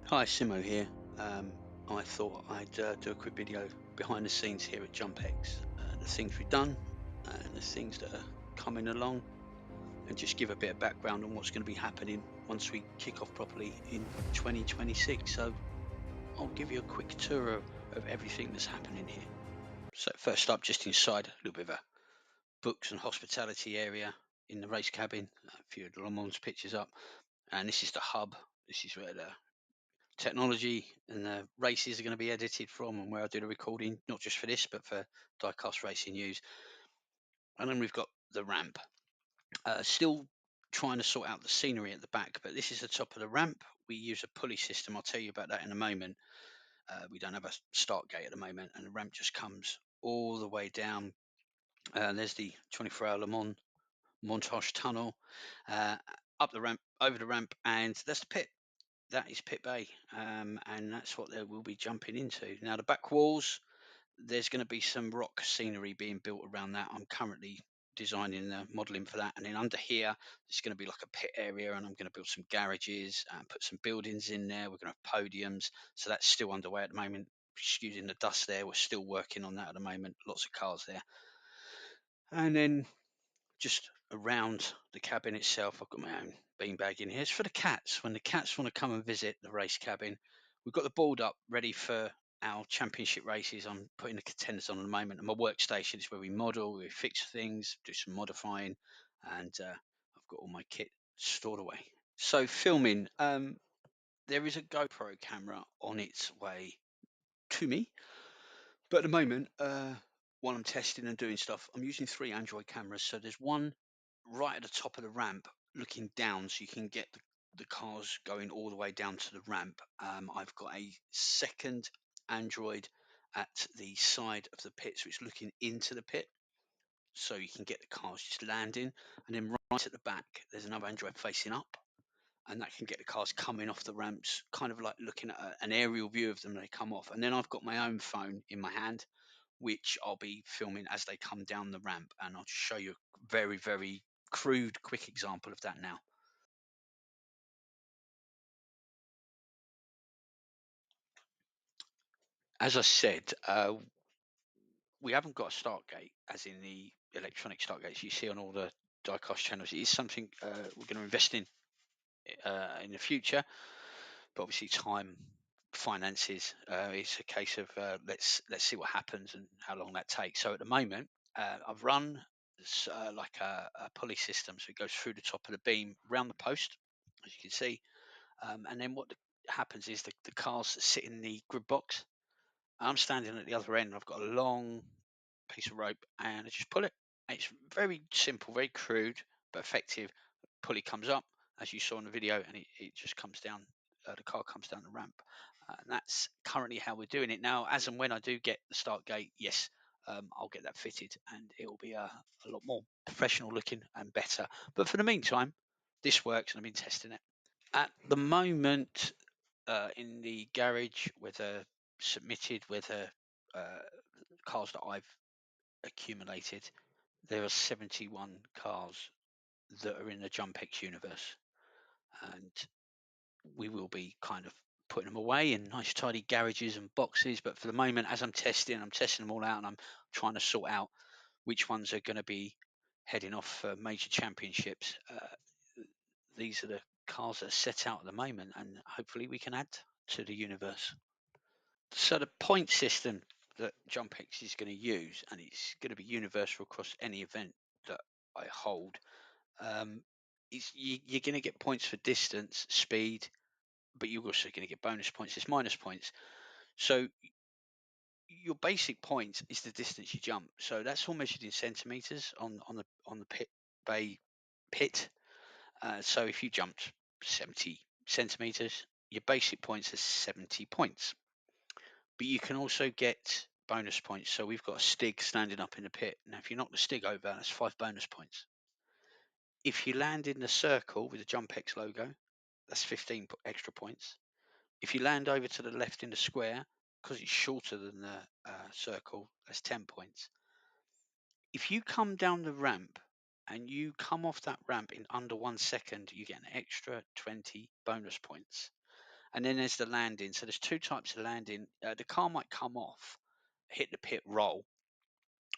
Hi, Simo here. I thought I'd do a quick video behind the scenes here at JumpX, the things we've done and the things that are coming along, and just give a bit of background on what's going to be happening once we kick off properly in 2026. So I'll give you a quick tour of everything that's happening here. So first up, just inside, a little bit of a books and hospitality area in the race cabin, a few of Le Mans pictures up, and this is the hub. This is where the technology and the races are going to be edited from, and where I do the recording, not just for this, but for diecast racing news. And then we've got the ramp. Still trying to sort out the scenery at the back, but this is the top of the ramp. We use a pulley system. I'll tell you about that in a moment. We don't have a start gate at the moment, and the ramp just comes all the way down. There's the 24-hour Le Mans montage tunnel, uh, up the ramp, over the ramp, and that's the pit. That is pit bay, and that's what they will be jumping into. Now, the back walls, there's going to be some rock scenery being built around that. I'm currently designing the modeling for that, and then under here, it's going to be like a pit area, and I'm going to build some garages and put some buildings in there. We're going to have podiums, so that's still underway at the moment. Excusing the dust there, we're still working on that at the moment. Lots of cars there, and then just around the cabin itself, I've got my own beanbag in here. It's for the cats. When the cats want to come and visit the race cabin, we've got the board up ready for our championship races. I'm putting the contenders on at the moment, and my workstation is where we model, we fix things, do some modifying, and I've got all my kit stored away. So filming, there is a GoPro camera on its way to me, but at the moment, while I'm testing and doing stuff, I'm using three Android cameras. So there's one right at the top of the ramp looking down, so you can get the cars going all the way down to the ramp. I've got a second Android at the side of the pit, so it's looking into the pit, so you can get the cars just landing. And then right at the back, there's another Android facing up, and that can get the cars coming off the ramps, kind of like looking at an aerial view of them when they come off. And then I've got my own phone in my hand, which I'll be filming as they come down the ramp, and I'll just show you a very, very crude, quick example of that now. As I said, we haven't got a start gate, as in the electronic start gates you see on all the diecast channels. It is something we're going to invest in the future, but obviously time, finances. It's a case of let's see what happens and how long that takes. So at the moment, I've run like a pulley system, so it goes through the top of the beam, round the post, as you can see, and then what happens is the cars sit in the grid box. I'm standing at the other end. I've got a long piece of rope, and I just pull it. It's very simple, very crude, but effective. Pulley comes up, as you saw in the video, and it just comes down. The car comes down the ramp, and that's currently how we're doing it now. As and when I do get the start gate, yes, I'll get that fitted, and it will be a lot more professional looking and better. But for the meantime, this works, and I've been testing it. At the moment, in the garage, whether submitted, whether uh, cars that I've accumulated, there are 71 cars that are in the JumpX universe, and we will be kind of putting them away in nice tidy garages and boxes. But for the moment, as I'm testing them all out, and I'm trying to sort out which ones are going to be heading off for major championships. These are the cars that are set out at the moment, and hopefully we can add to the universe. So the point system that JumpX is going to use, and it's going to be universal across any event that I hold, is you're going to get points for distance, speed, but you're also going to get bonus points. It's minus points. So your basic point is the distance you jump. So that's all measured in centimeters on the pit bay pit. So if you jumped 70 centimeters, your basic points are 70 points. But you can also get bonus points. So we've got a Stig standing up in the pit. Now, if you knock the Stig over, that's 5 bonus points. If you land in the circle with the JumpX logo, that's 15 extra points. If you land over to the left in the square, because it's shorter than the circle, that's 10 points. If you come down the ramp and you come off that ramp in under 1 second, you get an extra 20 bonus points. And then there's the landing. So there's two types of landing. The car might come off, hit the pit, roll,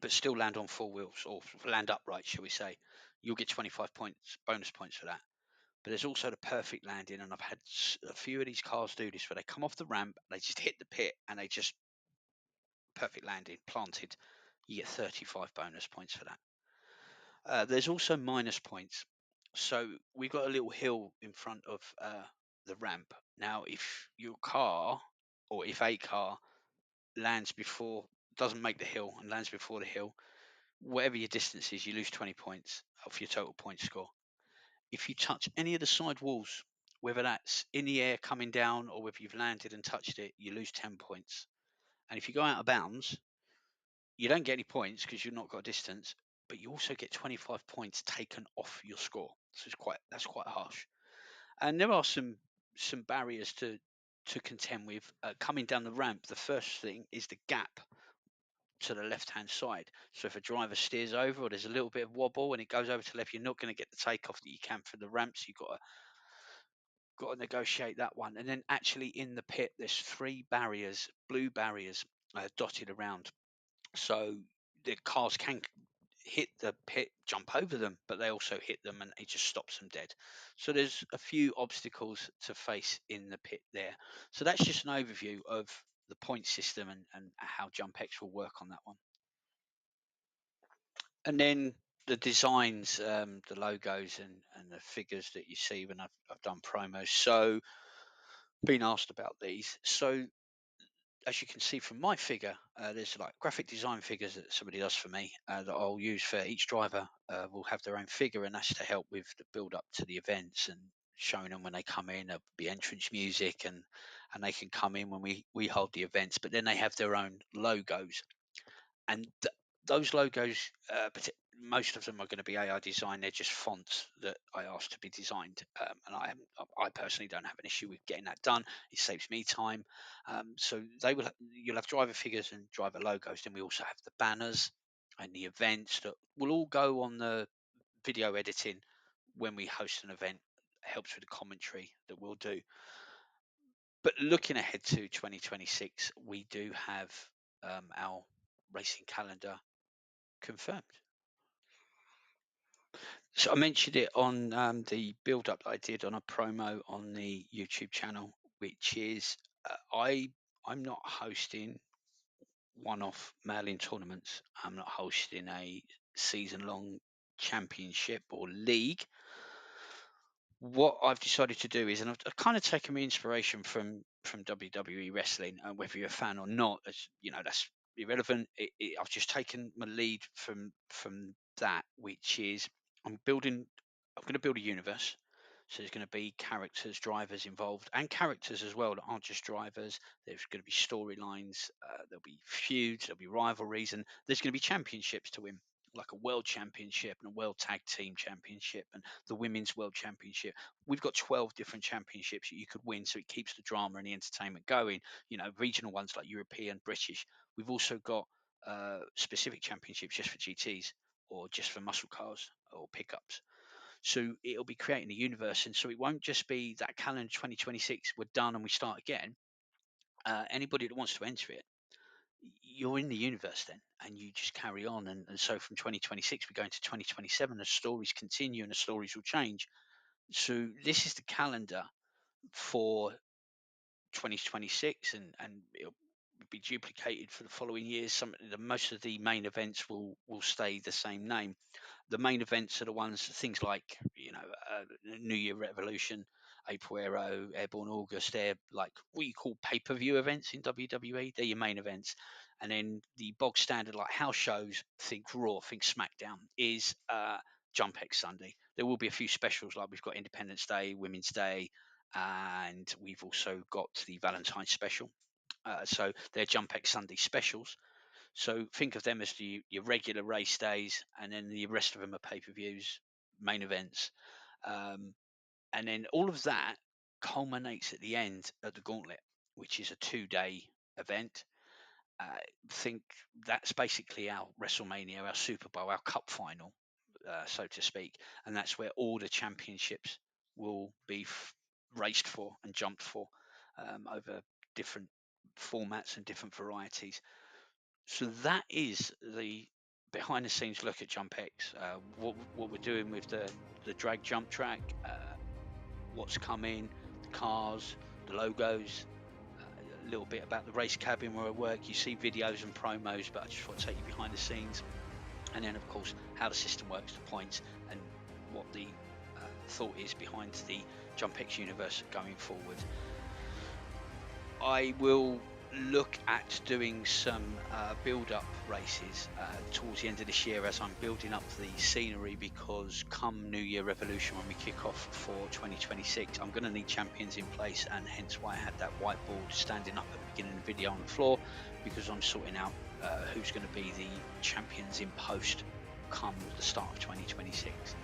but still land on four wheels or land upright, shall we say. You'll get 25 points, bonus points for that. But there's also the perfect landing, and I've had a few of these cars do this where they come off the ramp, they just hit the pit, and they just perfect landing, planted. You get 35 bonus points for that. There's also minus points. So we've got a little hill in front of the ramp. Now, if your car or if a car lands before, doesn't make the hill and lands before the hill, whatever your distance is, you lose 20 points off your total point score. If you touch any of the side walls, whether that's in the air coming down or whether you've landed and touched it, you lose 10 points. And if you go out of bounds, you don't get any points because you've not got a distance, but you also get 25 points taken off your score. So that's quite harsh. And there are some barriers to contend with. Coming down the ramp, the first thing is the gap to the left hand side. So if a driver steers over or there's a little bit of wobble and it goes over to the left, you're not going to get the takeoff that you can for the ramps. You've got to negotiate that one. And then actually in the pit, there's three barriers, blue barriers, dotted around. So the cars can hit the pit, jump over them, but they also hit them and it just stops them dead. So there's a few obstacles to face in the pit there. So that's just an overview of the point system and how JumpX will work on that one. And then the designs, the logos and the figures that you see when I've done promos. So been asked about these. So as you can see from my figure, there's like graphic design figures that somebody does for me that I'll use for each driver. Will have their own figure, and that's to help with the build up to the events and showing them when they come in. There'll be entrance music, and they can come in when we hold the events. But then they have their own logos, and those logos, most of them are going to be AI designed. They're just fonts that I asked to be designed, and I personally don't have an issue with getting that done. It saves me time. So you'll have driver figures and driver logos. Then we also have the banners and the events that will all go on the video editing when we host an event. It helps with the commentary that we'll do. But looking ahead to 2026, we do have our racing calendar confirmed. So I mentioned it on the build up that I did on a promo on the YouTube channel, which is I'm not hosting one-off mail-in tournaments. I'm not hosting a season-long championship or league. What I've decided to do is, and I've kind of taken my inspiration from WWE wrestling, and whether you're a fan or not, as you know, that's irrelevant. I've just taken my lead from that, which is I'm building. I'm going to build a universe. So there's going to be characters, drivers involved, and characters as well that aren't just drivers. There's going to be storylines. There'll be feuds. There'll be rivalries, and there's going to be championships to win, like a world championship and a world tag team championship and the women's world championship. We've got 12 different championships that you could win, so it keeps the drama and the entertainment going. You know, regional ones like European, British. We've also got specific championships just for GTs or just for muscle cars or pickups. So it'll be creating a universe, and so it won't just be that calendar 2026 we're done and we start again. Anybody that wants to enter it, you're in the universe then, and you just carry on. And so from 2026 we go into 2027, the stories continue and the stories will change. So this is the calendar for 2026, and it'll be duplicated for the following years. Most of the main events will stay the same name. The main events are the ones, things like, you know, New Year Revolution, April Aero, Airborne August. They're like what you call pay-per-view events in WWE. They're your main events. And then the bog standard, like house shows, think Raw, think SmackDown, is JumpX Sunday. There will be a few specials, like we've got Independence Day, Women's Day, and we've also got the Valentine's special. So they're JumpX Sunday specials. So think of them as your regular race days, and then the rest of them are pay-per-views, main events, and then all of that culminates at the end of the Gauntlet, which is a 2-day event. Think that's basically our WrestleMania, our Super Bowl, our Cup final, so to speak, and that's where all the championships will be raced for and jumped for. over different formats and different varieties. So that is the behind the scenes look at JumpX. What we're doing with the drag jump track, what's coming, the cars, the logos, a little bit about the race cabin where I work. You see videos and promos, but I just want to take you behind the scenes. And then, of course, how the system works, the points, and what the thought is behind the JumpX universe going forward. I will look at doing some build-up races towards the end of this year as I'm building up the scenery, because come New Year Revolution, when we kick off for 2026, I'm going to need champions in place, and hence why I had that whiteboard standing up at the beginning of the video on the floor, because I'm sorting out who's going to be the champions in post come the start of 2026.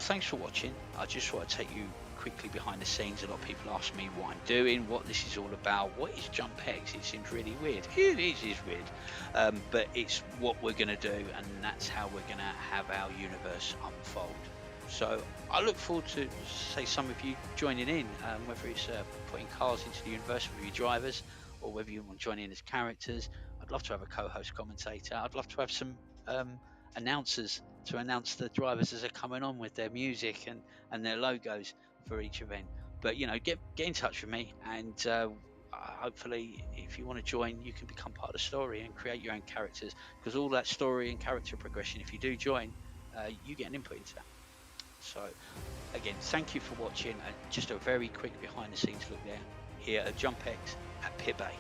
Thanks for watching. I just want to take you quickly behind the scenes. A lot of people ask me what I'm doing, what this is all about. What is JumpX? It seems really weird. It is weird, but it's what we're going to do, and that's how we're going to have our universe unfold. So I look forward to, say, some of you joining in, whether it's putting cars into the universe with your drivers, or whether you want to join in as characters. I'd love to have a co-host commentator. I'd love to have some announcers to announce the drivers as they're coming on with their music and their logos for each event. But get in touch with me, and hopefully, if you want to join, you can become part of the story and create your own characters, because all that story and character progression, if you do join, you get an input into that. So again, thank you for watching, and just a very quick behind the scenes look there here at JumpX at Pit Bay.